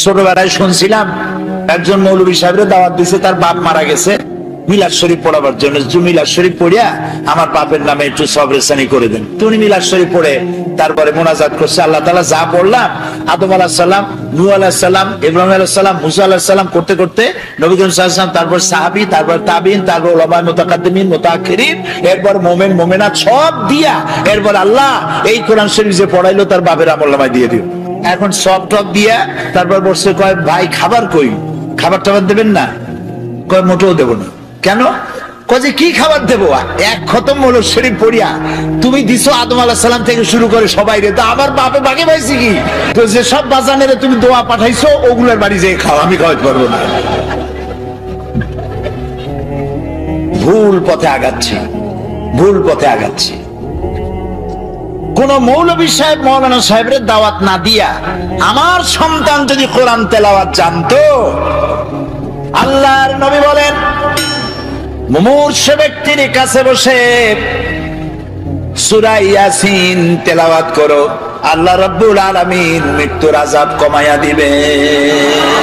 ছোটবেলায় শুনছিলাম একজন মৌলভী সাহেবের দাওয়াত দিছে, তার বাপ মারা গেছে, মিলাদ শরীফ পড়াবার জন্য। মিলাদ শরীফ পড়িয়া আমার বাপের নামে একটু সবরেসানি করে দেন। তুমি মিলাদ শরীফ পড়ে তারপরে মোনাজাত করছে, আল্লাহ তাআলা যা পড়লাম, আদম আলাইহিস সালাম, নূহ আলাইহিস সালাম, ইব্রাহিম আলাইহিস সালাম, মুসা আলাইহিস সালাম করতে করতে নবী করিম সাল্লাল্লাহু আলাইহি ওয়াসাল্লাম, তারপর সাহাবী, তারপর তাবিঈন, তারপর উলামা মুতাকাদ্দিমিন মুতাআখিরিন, এরপর মুমিন মুমিনাত সব দিয়া এরপর আল্লাহ এই কোরআন শরীফ যে পড়াইলো তার বাপের আমলনামায় দিয়ে দিও। এখন সব টপ দিয়া তারপর বসে কয়, ভাই খাবার কই, খাবার টাবার দেবেন না? কয় মোটেও দেব না। কেন? কয়ে কি খাবার দেবো? এক খতম হলো শরীফ পড়িয়া তুমি দিছো আদম আলাইহিস সালাম থেকে শুরু করে সবাই রে, তো আমার বাপে বাকি পাইছি কি? তো যে সব বাজানের তুমি দোয়া পাঠাইছো ওগুলোর বাড়ি যেয়ে খাও, আমি খাওয়াতে পারবো না। ভুল পথে আগাচ্ছি, ভুল পথে আগাচ্ছি। কোন মৌলভী সাহেব মৌলানা সাহেবের দাওয়াত না দিয়া আমার সন্তান যদি কোরআন তেলাওয়াত জানতো, আল্লাহর নবী বলেন মুমূর্ষু ব্যক্তির কাছে বসে সূরা ইয়াসিন তেলাওয়াত করো, আল্লাহ রাব্বুল আলামিন মৃত্যুর আযাব কমায়া দিবেন।